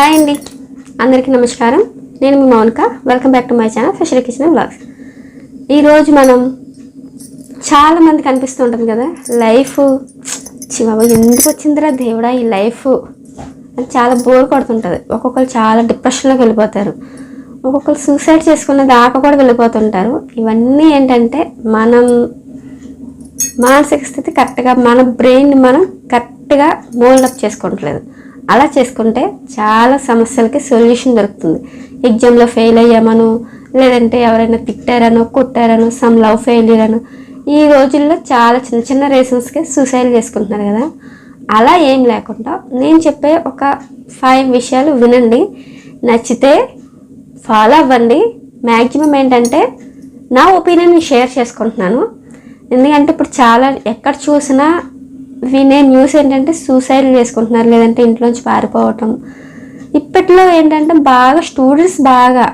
Hi అండి, అందరికీ నమస్కారం. నేను మీ Mounika. Welcome back to my channel fishery kitchen vlogs. ఈరోజు మనం చాలామందికి అనిపిస్తూ ఉంటుంది కదా, లైఫ్ బాబా ఎందుకు వచ్చిందిరా దేవుడా ఈ లైఫ్ అని చాలా బోర్ కొడుతుంటుంది. ఒక్కొక్కరు చాలా డిప్రెషన్లోకి వెళ్ళిపోతారు, ఒక్కొక్కరు సూసైడ్ చేసుకునే దాకా కూడా వెళ్ళిపోతుంటారు. ఇవన్నీ ఏంటంటే మనం మానసిక స్థితి కరెక్ట్గా, మన బ్రెయిన్ని మనం కరెక్ట్గా మోల్డప్ చేసుకోవట్లేదు. అలా చేసుకుంటే చాలా సమస్యలకి సొల్యూషన్ దొరుకుతుంది. ఎగ్జామ్లో ఫెయిల్ అయ్యామను, లేదంటే ఎవరైనా తిట్టారనో, కొట్టారనో, సమ్ లవ్ ఫెయిల్యూర్ అనో, ఈ రోజుల్లో చాలా చిన్న చిన్న రీజన్స్కి సూసైడ్ చేసుకుంటున్నారు కదా. అలా ఏం లేకుండా నేను చెప్పే ఒక 5 విషయాలు వినండి, నచ్చితే ఫాలో అవ్వండి. మ్యాక్సిమం ఏంటంటే నా ఒపీనియన్ షేర్ చేసుకుంటున్నాను. ఎందుకంటే ఇప్పుడు చాలా ఎక్కడ చూసినా వినే న్యూస్ ఏంటంటే సూసైడ్ చేసుకుంటున్నారు, లేదంటే ఇంట్లోంచి పారిపోవటం. ఇప్పట్లో ఏంటంటే బాగా స్టూడెంట్స్ బాగా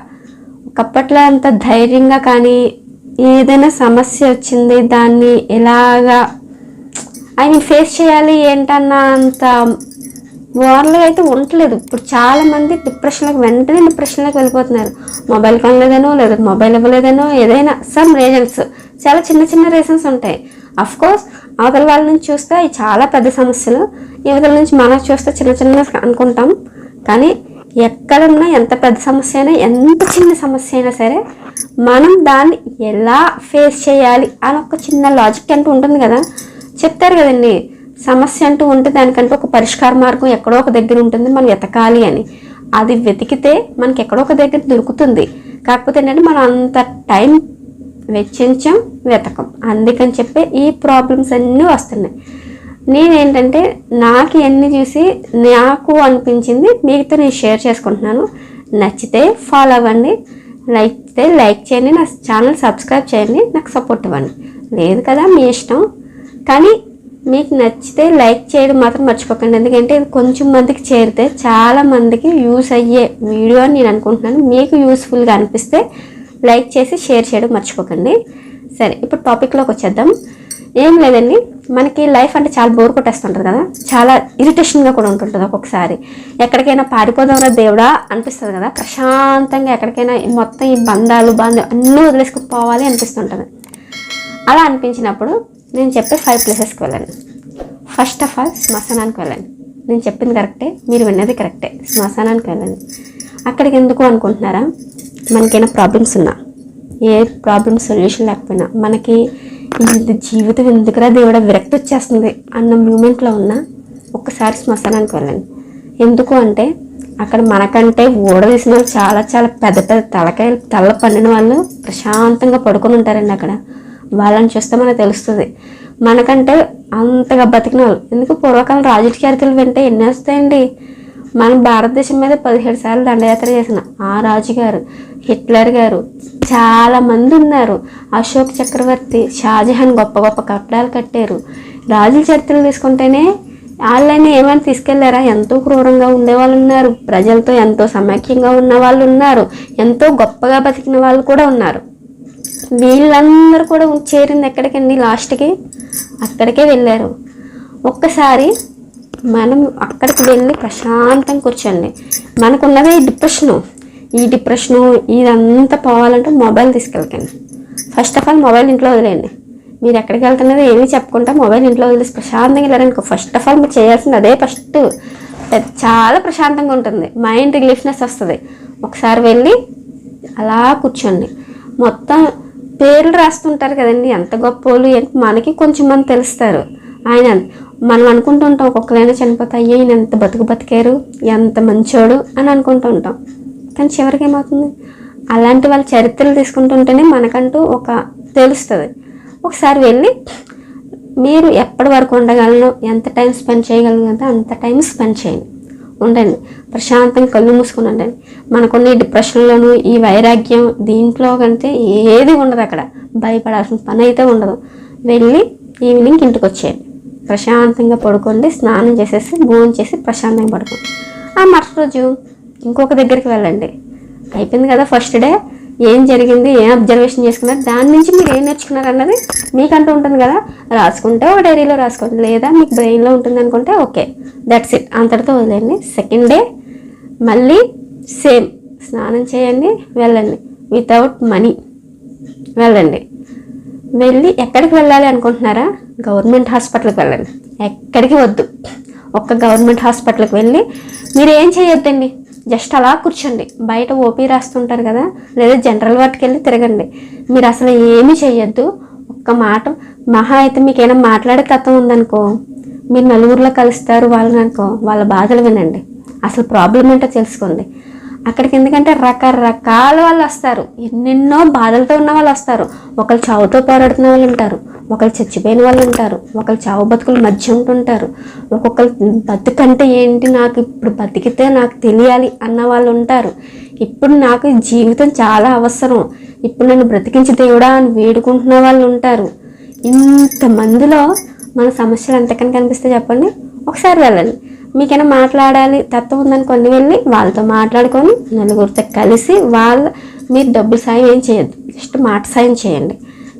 ఒకప్పట్లో అంత ధైర్యంగా, కానీ ఏదైనా సమస్య వచ్చింది దాన్ని ఎలాగా ఫేస్ చేయాలి ఏంటన్న అంత వార్లో అయితే ఉండలేదు. ఇప్పుడు చాలామంది వెంటనే డిప్రెషన్లోకి వెళ్ళిపోతున్నారు. మొబైల్ కొనలేదనో, లేదా మొబైల్ ఇవ్వలేదనో, ఏదైనా సమ్ రీజన్స్, చాలా చిన్న చిన్న రీజన్స్ ఉంటాయి. అఫ్కోర్స్ అవతల వాళ్ళ నుంచి చూస్తే అవి చాలా పెద్ద సమస్యలు, యువతల నుంచి మనకు చూస్తే చిన్న చిన్న అనుకుంటాం. కానీ ఎక్కడున్నా ఎంత పెద్ద సమస్య అయినా, ఎంత చిన్న సమస్య అయినా సరే, మనం దాన్ని ఎలా ఫేస్ చేయాలి అని ఒక చిన్న లాజిక్ అంటూ ఉంటుంది కదా. చెప్తారు కదండి, సమస్య అంటూ ఉంటే దానికంటూ ఒక పరిష్కార మార్గం ఎక్కడో ఒక దగ్గర ఉంటుంది, మనం వెతకాలి అని. అది వెతికితే మనకి ఎక్కడో ఒక దగ్గర దొరుకుతుంది. కాకపోతే ఏంటంటే మనం అంత టైం వెచ్చించం, వెతకం. అందుకని చెప్పి ఈ ప్రాబ్లమ్స్ అన్నీ వస్తున్నాయి. నేనేంటంటే నాకు ఎన్ని చూసి నాకు అనిపించింది మీతో నేను షేర్ చేసుకుంటున్నాను. నచ్చితే ఫాలో అవ్వండి, నచ్చితే లైక్ చేయండి, నా ఛానల్ సబ్స్క్రైబ్ చేయండి, నాకు సపోర్ట్ ఇవ్వండి. లేదు కదా మీ ఇష్టం, కానీ మీకు నచ్చితే లైక్ చేయడం మాత్రం మర్చిపోకండి. ఎందుకంటే ఇది కొంచెం మందికి చేరితే చాలా మందికి యూస్ అయ్యే వీడియో అని నేను అనుకుంటున్నాను. మీకు యూస్ఫుల్గా అనిపిస్తే లైక్ చేసి షేర్ చేయడం మర్చిపోకండి. సరే, ఇప్పుడు టాపిక్లోకి వచ్చేద్దాం. ఏం లేదండి, మనకి లైఫ్ అంటే చాలా బోర్ కొట్టేస్తుంటుంది కదా, చాలా ఇరిటేషన్గా కూడా ఉంటుంటుంది. ఒక్కొక్కసారి ఎక్కడికైనా పారిపోదాంరా దేవుడా అనిపిస్తుంది కదా, ప్రశాంతంగా ఎక్కడికైనా మొత్తం ఈ బంధాలు అన్నీ వదిలేసుకుని పోవాలి అనిపిస్తుంటుంది. అలా అనిపించినప్పుడు నేను చెప్పే 5 ప్లేసెస్కి వెళ్ళండి. ఫస్ట్ ఆఫ్ ఆల్ శ్మశానానికి వెళ్ళండి. నేను చెప్పింది కరెక్టే, మీరు విన్నది కరెక్టే. శ్మశానానికి వెళ్ళండి. అక్కడికి ఎందుకు అనుకుంటున్నారా? మనకైనా ప్రాబ్లమ్స్ ఉన్నా, ఏ ప్రాబ్లమ్ సొల్యూషన్ లేకపోయినా, మనకి ఇది జీవితం ఎందుకురా దేవుడా విరక్తి వచ్చేస్తుంది అన్న మూమెంట్లో ఉన్న ఒక్కసారి శ్మశానానికి వెళ్ళండి. ఎందుకు అంటే అక్కడ మనకంటే ఊడదీసిన వాళ్ళు చాలా చాలా పెద్ద పెద్ద తల పండిన వాళ్ళు ప్రశాంతంగా పడుకొని ఉంటారండి. అక్కడ వాళ్ళని చూస్తే మనకు తెలుస్తుంది మనకంటే అంతగా బతికిన వాళ్ళు. ఎందుకు పూర్వకాలం రాజుల చరిత్రలు వింటే ఎన్ని వస్తాయండి. మన భారతదేశం మీద 17 సార్లు దండయాత్ర చేసిన ఆ రాజుగారు, హిట్లర్ గారు, చాలామంది ఉన్నారు. అశోక్ చక్రవర్తి, షాజహాన్ గొప్ప గొప్ప కట్టడాలు కట్టారు. రాజుల చరిత్రలు తీసుకుంటేనే వాళ్ళని ఏమైనా తీసుకెళ్లారా? ఎంతో క్రూరంగా ఉండేవాళ్ళు ఉన్నారు, ప్రజలతో ఎంతో సమైక్యంగా ఉన్న వాళ్ళు ఉన్నారు, ఎంతో గొప్పగా బతికిన వాళ్ళు కూడా ఉన్నారు. వీళ్ళందరూ కూడా చేరింది ఎక్కడికండి? లాస్ట్కి అక్కడికే వెళ్ళారు. ఒక్కసారి మనం అక్కడికి వెళ్ళి ప్రశాంతంగా కూర్చోండి. మనకున్నదే ఈ డిప్రెషను ఇదంతా పోవాలంటే మొబైల్ తీసుకెళ్ళకండి. ఫస్ట్ ఆఫ్ ఆల్ మొబైల్ ఇంట్లో వదిలేయండి. మీరు ఎక్కడికి వెళ్తున్నదో ఏమీ చెప్పుకుంటా మొబైల్ ఇంట్లో వదిలేసి ప్రశాంతంగా వెళ్ళారనుకో, ఫస్ట్ ఆఫ్ ఆల్ మీరు చేయాల్సింది అదే. ఫస్ట్ చాలా ప్రశాంతంగా ఉంటుంది, మైండ్ రిలీఫ్నెస్ వస్తుంది. ఒకసారి వెళ్ళి అలా కూర్చోండి. మొత్తం పేర్లు రాస్తుంటారు కదండి, ఎంత గొప్పోళ్ళు మనకి కొంచెం మంది తెలుస్తారు. మనం అనుకుంటూ ఉంటాం, ఒక్కొక్కరైనా చనిపోతే అయ్యో ఈయన ఎంత బతికారు, ఎంత మంచోడు అని అనుకుంటూ ఉంటాం. కానీ చివరికి ఏమవుతుంది? అలాంటి వాళ్ళ చరిత్రలు తీసుకుంటుంటేనే మనకంటూ ఒక తెలుస్తుంది. ఒకసారి వెళ్ళి మీరు ఎప్పటి వరకు ఉండగలను, ఎంత టైం స్పెండ్ చేయగలను అంత టైం స్పెండ్ చేయండి, ఉండండి. ప్రశాంతంగా కళ్ళు మూసుకుని ఉండండి. మనకున్న ఈ డిప్రెషన్లోను, ఈ వైరాగ్యం, దీంట్లో కంటే ఏది ఉండదు. అక్కడ భయపడాల్సిన పని అయితే ఉండదు. వెళ్ళి ఈవినింగ్ ఇంటికి వచ్చేయండి, ప్రశాంతంగా పడుకోండి. స్నానం చేసేసి భోజనం చేసి ప్రశాంతంగా పడుకోండి. ఆ మరుసటి రోజు ఇంకొక దగ్గరికి వెళ్ళండి. అయిపోయింది కదా ఫస్ట్ డే, ఏం జరిగింది, ఏం అబ్జర్వేషన్ చేసుకున్నారు, దాని నుంచి మీరు ఏం నేర్చుకున్నారు అన్నది మీకంటూ ఉంటుంది కదా. రాసుకుంటే ఒక డైరీలో రాసుకోండి, లేదా మీకు బ్రెయిన్లో ఉంటుంది అనుకుంటే ఓకే, దట్స్ ఇట్, అంతటితో వదిలేండి. సెకండ్ డే మళ్ళీ సేమ్ స్నానం చేయండి, వెళ్ళండి. వితౌట్ మనీ వెళ్ళండి. వెళ్ళి ఎక్కడికి వెళ్ళాలి అనుకుంటున్నారా? గవర్నమెంట్ హాస్పిటల్కి వెళ్ళండి. ఎక్కడికి వద్దు. ఒక్క గవర్నమెంట్ హాస్పిటల్కి వెళ్ళి మీరు ఏం చేయొద్దండి, జస్ట్ అలా కూర్చోండి. బయట ఓపీ రాస్తుంటారు కదా, లేదా జనరల్ వార్డ్కి వెళ్ళి తిరగండి. మీరు అసలు ఏమీ చేయొద్దు. ఒక్క మాట మహా అయితే మీకు ఏమైనా మాట్లాడే తత్వం ఉందనుకో, మీరు నలుగురిలో కలుస్తారు వాళ్ళని అనుకో, వాళ్ళ బాధలు వినండి, అసలు ప్రాబ్లం ఏంటో తెలుసుకోండి. అక్కడికి ఎందుకంటే రకరకాల వాళ్ళు వస్తారు, ఎన్నెన్నో బాధలతో ఉన్న వాళ్ళు వస్తారు. ఒకళ్ళు చావుతో పోరాడుతున్న వాళ్ళు ఉంటారు, ఒకళ్ళు చచ్చిపోయిన వాళ్ళు ఉంటారు, ఒకళ్ళు చావు బతుకులు మధ్య ఉంటుంటారు, ఒక్కొక్కరు బతుకంటే ఏంటి, నాకు ఇప్పుడు బతికితే నాకు తెలియాలి అన్న వాళ్ళు ఉంటారు. ఇప్పుడు నాకు జీవితం చాలా అవసరం, ఇప్పుడు నన్ను బ్రతికించి దేవుడా అని వేడుకుంటున్న వాళ్ళు ఉంటారు. ఇంతమందిలో మన సమస్యలు ఎంతకని కనిపిస్తే చెప్పండి. ఒకసారి వెళ్ళండి. మీకైనా మాట్లాడాలి తత్వం ఉందనుకోండి, వెళ్ళి వాళ్ళతో మాట్లాడుకొని నలుగురితో కలిసి మీరు డబ్బులు సాయం ఏం చేయొద్దు, జస్ట్ మాట సాయం చేయండి.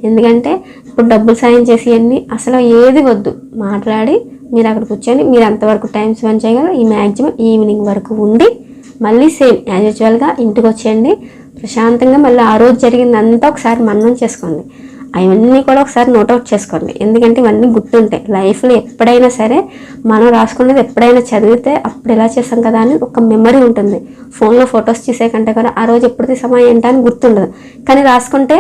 ఎందుకంటే ఇప్పుడు డబ్బులు సాయం చేసి అసలు ఏది వద్దు. మాట్లాడి మీరు అక్కడ కూర్చొని మీరు అంతవరకు టైం స్పెండ్ చేయగలరు. ఈ మ్యాక్సిమం ఈవినింగ్ వరకు ఉండి మళ్ళీ సేమ్ యాజ్ యూజువల్గా ఇంటికి వచ్చేయండి. ప్రశాంతంగా మళ్ళీ ఆ రోజు జరిగిందంతా ఒకసారి మననం చేసుకోండి. అవన్నీ కూడా ఒకసారి నోట్అవుట్ చేసుకోండి. ఎందుకంటే ఇవన్నీ గుర్తుంటాయి లైఫ్లో. ఎప్పుడైనా సరే మనం రాసుకునేది ఎప్పుడైనా చదివితే అప్పుడు ఎలా చేసాం కదా అని ఒక మెమరీ ఉంటుంది. ఫోన్లో ఫొటోస్ చూసే కంటే కూడా ఆ రోజు ఎప్పుడు తీసామా ఏంటని గుర్తుండదు. కానీ రాసుకుంటే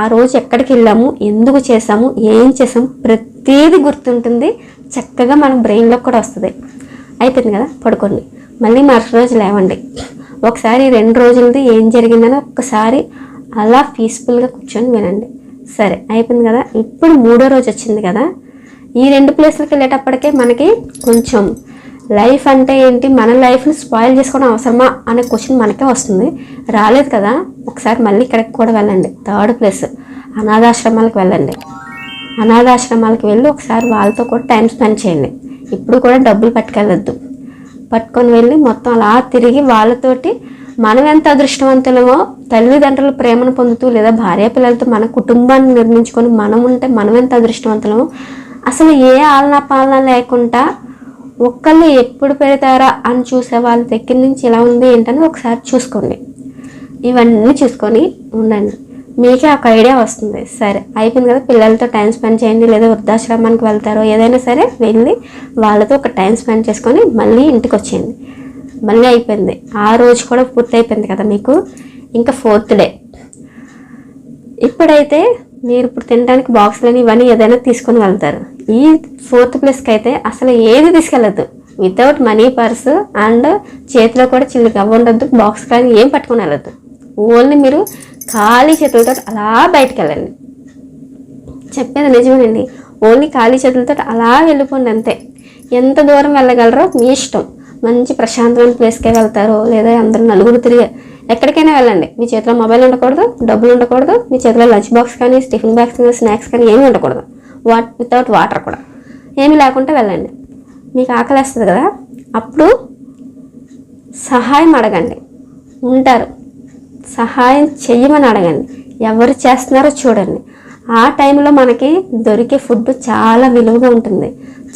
ఆ రోజు ఎక్కడికి వెళ్ళాము, ఎందుకు చేసాము, ఏం చేసాము, ప్రతిదీ గుర్తుంటుంది. చక్కగా మన బ్రెయిన్లో కూడా వస్తుంది. అయిపోయింది కదా, పడుకోండి. మళ్ళీ మరుసటి రోజు లేవండి. ఒకసారి 2 రోజులది ఏం జరిగిందని ఒక్కసారి అలా పీస్ఫుల్గా కూర్చొని వినండి. సరే అయిపోయింది కదా. ఇప్పుడు 3వ రోజు వచ్చింది కదా. ఈ 2 ప్లేసులకు వెళ్ళేటప్పటికే మనకి కొంచెం లైఫ్ అంటే ఏంటి, మన లైఫ్ని స్పాయిల్ చేసుకోవడం అవసరమా అనే క్వశ్చన్ మనకే వస్తుంది. రాలేదు కదా, ఒకసారి మళ్ళీ ఇక్కడికి కూడా వెళ్ళండి. 3rd ప్లేస్ అనాథాశ్రమాలకు వెళ్ళండి. అనాథాశ్రమాలకు వెళ్ళి ఒకసారి వాళ్ళతో కూడా టైం స్పెండ్ చేయండి. ఇప్పుడు కూడా డబ్బులు పట్టుకెళ్ళొద్దు. పట్టుకొని వెళ్ళి మొత్తం అలా తిరిగి వాళ్ళతోటి మనం ఎంత అదృష్టవంతులమో, తల్లిదండ్రుల ప్రేమను పొందుతూ లేదా భార్య పిల్లలతో మన కుటుంబాన్ని నిర్మించుకొని మనం ఉంటే మనం ఎంత అదృష్టవంతులమో, అసలు ఏ ఆలనా పాలన లేకుండా ఒక్కళ్ళు ఎప్పుడు పెడతారా అని చూసే వాళ్ళ దగ్గర నుంచి ఎలా ఉంది ఏంటని ఒకసారి చూసుకోండి. ఇవన్నీ చూసుకొని ఉండండి, మీకే ఒక ఐడియా వస్తుంది. సరే అయిపోయింది కదా, పిల్లలతో టైం స్పెండ్ చేయండి, లేదా వృద్ధాశ్రమానికి వెళ్తారో ఏదైనా సరే వెళ్ళి వాళ్ళతో ఒక టైం స్పెండ్ చేసుకొని మళ్ళీ ఇంటికి వచ్చేయండి. మళ్ళీ అయిపోయింది, ఆ రోజు కూడా పూర్తి అయిపోయింది కదా మీకు. ఇంకా 4th డే. ఇప్పుడైతే మీరు ఇప్పుడు తినడానికి బాక్స్లని ఇవన్నీ ఏదైనా తీసుకొని వెళ్తారు. ఈ 4th ప్లేస్కి అయితే అసలు ఏది తీసుకెళ్ళద్దు. వితౌట్ మనీ పర్సు అండ్ చేతిలో కూడా చిల్లి గవ్వ ఉండద్దు, బాక్స్ కానీ ఏం పట్టుకొని వెళ్ళద్దు. ఓన్లీ మీరు ఖాళీ చేతులతో అలా బయటకు వెళ్ళండి. చెప్పేది నిజమేనండి, ఓన్లీ ఖాళీ చేతులతో అలా వెళ్ళిపోండి అంతే. ఎంత దూరం వెళ్ళగలరో మీ ఇష్టం. మంచి ప్రశాంతమైన ప్లేస్కే వెళ్తారో లేదా అందరూ నలుగురు తిరిగే ఎక్కడికైనా వెళ్ళండి. మీ చేతిలో మొబైల్ ఉండకూడదు, డబ్బులు ఉండకూడదు, మీ చేతిలో లంచ్ బాక్స్ కానీ టిఫిన్ బాక్స్ కానీ స్నాక్స్ కానీ ఏమీ ఉండకూడదు. వితౌట్ వాటర్ కూడా ఏమీ లేకుండా వెళ్ళండి. మీకు ఆకలేస్తుంది కదా, అప్పుడు సహాయం అడగండి. ఉంటారు, సహాయం చెయ్యమని అడగండి. ఎవరు చేస్తున్నారో చూడండి. ఆ టైంలో మనకి దొరికే ఫుడ్ చాలా విలువగా ఉంటుంది,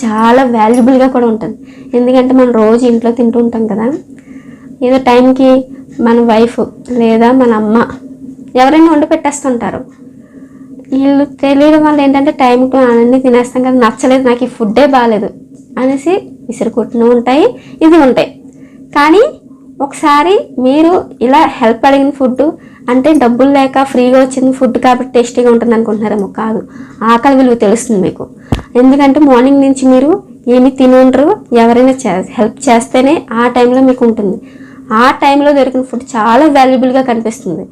చాలా వాల్యుబుల్గా కూడా ఉంటుంది. ఎందుకంటే మనం రోజు ఇంట్లో తింటూ ఉంటాం కదా, ఏదో టైంకి మన వైఫ్ లేదా మన అమ్మ ఎవరైనా వండి పెట్టేస్తుంటారు. వీళ్ళు తెలియడం వల్ల ఏంటంటే టైంకి అన్నీ తినేస్తాం కదా, నచ్చలేదు నాకు ఈ ఫుడ్డే బాగాలేదు అనేసి విసిరికొట్టినవి ఉంటాయి, ఇది ఉంటాయి. కానీ ఒకసారి మీరు ఇలా హెల్ప్ అడిగిన ఫుడ్ అంటే డబ్బులు లేక ఫ్రీగా వచ్చింది ఫుడ్ కాబట్టి టేస్టీగా ఉంటుంది అనుకుంటున్నారేమో. కాదు, ఆకలి విలువ తెలుస్తుంది మీకు. ఎందుకంటే మార్నింగ్ నుంచి మీరు ఏమి తిని ఉండరు, ఎవరైనా హెల్ప్ చేస్తేనే ఆ టైంలో మీకు ఉంటుంది. ఆ టైంలో దొరికిన ఫుడ్ చాలా వాల్యుబుల్గా కనిపిస్తుంది.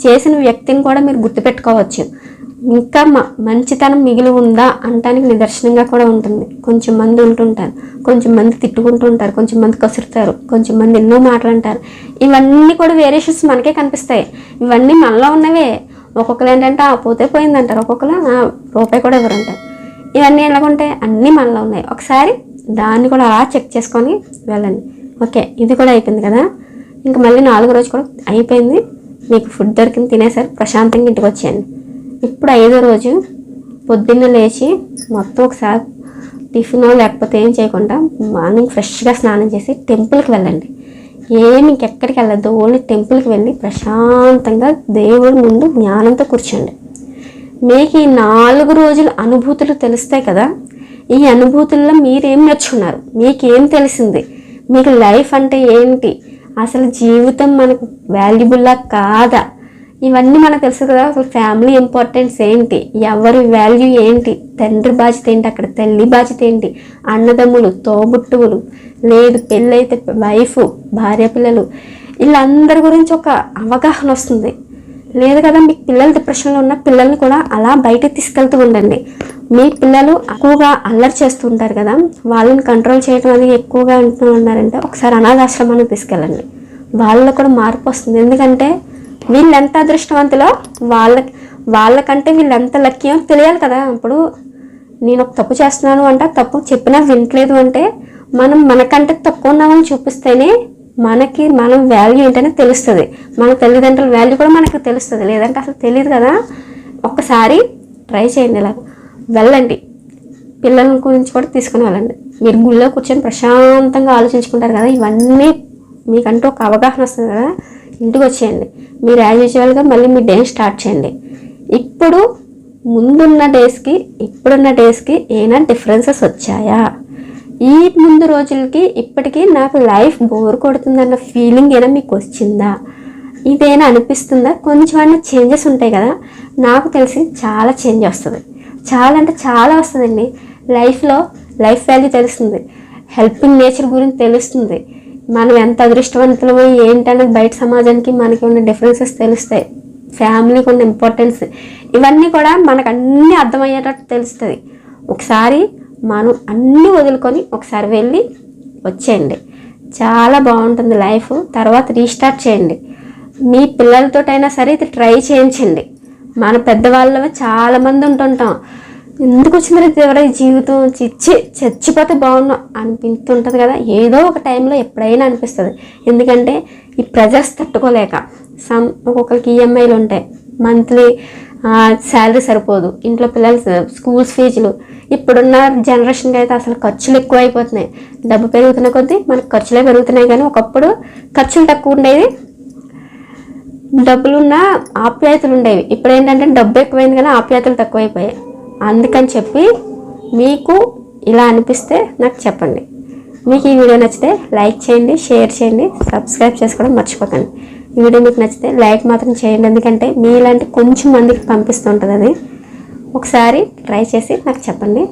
చేసిన వ్యక్తిని కూడా మీరు గుర్తుపెట్టుకోవచ్చు. ఇంకా మంచితనం మిగిలి ఉందా అంటానికి నిదర్శనంగా కూడా ఉంటుంది. కొంచెం మంది ఉంటుంటారు, కొంచెం మంది తిట్టుకుంటూ ఉంటారు, కొంచెం మంది కసురుతారు, కొంచెం మంది ఎన్నో మాటలు అంటారు. ఇవన్నీ కూడా వేరియేషన్స్ మనకే కనిపిస్తాయి. ఇవన్నీ మనలో ఉన్నవే. ఒక్కొక్కరు ఏంటంటే పోతే పోయిందంటారు, ఒక్కొక్కరు రూపాయి కూడా ఎవరంటారు. ఇవన్నీ ఎలాగుంటాయి, అన్నీ మనలో ఉన్నాయి. ఒకసారి దాన్ని కూడా అలా చెక్ చేసుకొని వెళ్ళండి. ఓకే, ఇది కూడా అయిపోయింది కదా. ఇంకా మళ్ళీ 4వ రోజు కూడా అయిపోయింది, మీకు ఫుడ్ దొరికింది, తినేసారు, ప్రశాంతంగా ఇంటికి వచ్చేయండి. ఇప్పుడు 5వ రోజు పొద్దున్న లేచి మొత్తం ఒకసారి టిఫిన్ లేకపోతే ఏం చేయకుండా మార్నింగ్ ఫ్రెష్గా స్నానం చేసి టెంపుల్కి వెళ్ళండి. ఏమి ఇంకెక్కడికి వెళ్ళద్దు, ఓన్లీ టెంపుల్కి వెళ్ళి ప్రశాంతంగా దేవుడి ముందు జ్ఞానంతో కూర్చోండి. మీకు ఈ 4 రోజుల అనుభూతులు తెలుస్తాయి కదా, ఈ అనుభూతుల్లో మీరేం నేర్చుకున్నారు, మీకేం తెలిసింది, మీకు లైఫ్ అంటే ఏంటి, అసలు జీవితం మనకు వాల్యుబుల్లా కాదా, ఇవన్నీ మనకు తెలుసు కదా. అసలు ఫ్యామిలీ ఇంపార్టెన్స్ ఏంటి, ఎవరి వాల్యూ ఏంటి, తండ్రి బాధ్యత ఏంటి, అక్కడ తల్లి బాధ్యత ఏంటి, అన్నదమ్ములు, తోబుట్టువులు, లేదు పెళ్ళైతే వైఫ్, భార్య పిల్లలు, వీళ్ళందరి గురించి ఒక అవగాహన వస్తుంది. లేదు కదా, మీకు పిల్లలు డిప్రెషన్లో ఉన్న పిల్లల్ని కూడా అలా బయటకు తీసుకెళ్తూ ఉండండి. మీ పిల్లలు ఎక్కువగా అల్లరి చేస్తూ ఉంటారు కదా, వాళ్ళని కంట్రోల్ చేయడం అనేది ఎక్కువగా అంటూ ఉన్నారంటే ఒకసారి అనాథాశ్రమానికి తీసుకెళ్ళండి. వాళ్ళలో కూడా మార్పు వస్తుంది. ఎందుకంటే వీళ్ళు ఎంత అదృష్టవంతులో వాళ్ళకంటే వీళ్ళు ఎంత లక్కీ అని తెలియాలి కదా. ఇప్పుడు నేను ఒక తప్పు చేస్తున్నాను అంటే తప్పు చెప్పినా వింటలేదు అంటే మనం మనకంటే తక్కువ ఉన్నామని చూపిస్తేనే మనం వాల్యూ ఏంటనే తెలుస్తుంది. మన తల్లిదండ్రుల వాల్యూ కూడా మనకు తెలుస్తుంది. లేదంటే అసలు తెలియదు కదా. ఒక్కసారి ట్రై చేయండి, ఇలా వెళ్ళండి. పిల్లల గురించి కూడా తీసుకుని వెళ్ళండి. మీరు గుళ్ళో కూర్చొని ప్రశాంతంగా ఆలోచించుకుంటారు కదా, ఇవన్నీ మీకంటూ ఒక అవగాహన వస్తుంది కదా. ఇంటికి వచ్చేయండి. మీరు యాజ్ యూజువల్గా మళ్ళీ మీ డే స్టార్ట్ చేయండి. ఇప్పుడు ముందున్న డేస్కి ఇప్పుడున్న డేస్కి ఏమైనా డిఫరెన్సెస్ వచ్చాయా, ఈ ముందు రోజులకి ఇప్పటికీ నాకు లైఫ్ బోర్ కొడుతుందన్న ఫీలింగ్ ఏమైనా మీకు వచ్చిందా, ఇదేనా అనిపిస్తుందా, కొంచెం అన్న చేంజెస్ ఉంటాయి కదా. నాకు తెలిసి చాలా చేంజ్ వస్తుంది, చాలా అంటే చాలా వస్తుందండి. లైఫ్లో లైఫ్ వాల్యూ తెలుస్తుంది, హెల్పింగ్ నేచర్ గురించి తెలుస్తుంది, మనం ఎంత అదృష్టవంతులమో ఏంటనేది బయట సమాజానికి మనకి ఉన్న డిఫరెన్సెస్ తెలుస్తాయి, ఫ్యామిలీకి ఉన్న ఇంపార్టెన్స్, ఇవన్నీ కూడా మనకు అన్నీ అర్థమయ్యేటట్టు తెలుస్తుంది. ఒకసారి మనం అన్నీ వదులుకొని ఒకసారి వెళ్ళి వచ్చేయండి, చాలా బాగుంటుంది లైఫ్. తర్వాత రీస్టార్ట్ చేయండి. మీ పిల్లలతోటైనా సరే ఇది ట్రై చేయించండి. మన పెద్దవాళ్ళ చాలామంది ఉంటుంటాం, ఎందుకు వచ్చిందని ఎవరో జీవితం చచ్చిపోతే బాగున్నాం అనిపిస్తుంటుంది కదా. ఏదో ఒక టైంలో ఎప్పుడైనా అనిపిస్తుంది. ఎందుకంటే ఈ ప్రెజర్స్ తట్టుకోలేక ఒక్కొక్కరికి ఈఎంఐలు ఉంటాయి, మంత్లీ శాలరీ సరిపోదు, ఇంట్లో పిల్లలు స్కూల్స్ ఫీజులు, ఇప్పుడున్న జనరేషన్కి అయితే అసలు ఖర్చులు ఎక్కువ అయిపోతున్నాయి. డబ్బు పెరుగుతున్న కొద్దీ మనకు ఖర్చులే పెరుగుతున్నాయి. కానీ ఒకప్పుడు ఖర్చులు తక్కువ ఉండేవి, డబ్బులున్న ఆప్యాయతలు ఉండేవి. ఇప్పుడు ఏంటంటే డబ్బు ఎక్కువైంది కానీ ఆప్యాయతలు తక్కువైపోయాయి. అందుకని చెప్పి మీకు ఇలా అనిపిస్తే నాకు చెప్పండి. మీకు ఈ వీడియో నచ్చితే లైక్ చేయండి, షేర్ చేయండి, సబ్స్క్రైబ్ చేసుకోవడం మర్చిపోకండి. ఈ వీడియో మీకు నచ్చితే లైక్ మాత్రం చేయండి, ఎందుకంటే మీలాంటి కొంచెం మందికి పంపిస్తుంటుంది అది. ఒకసారి ట్రై చేసి నాకు చెప్పండి.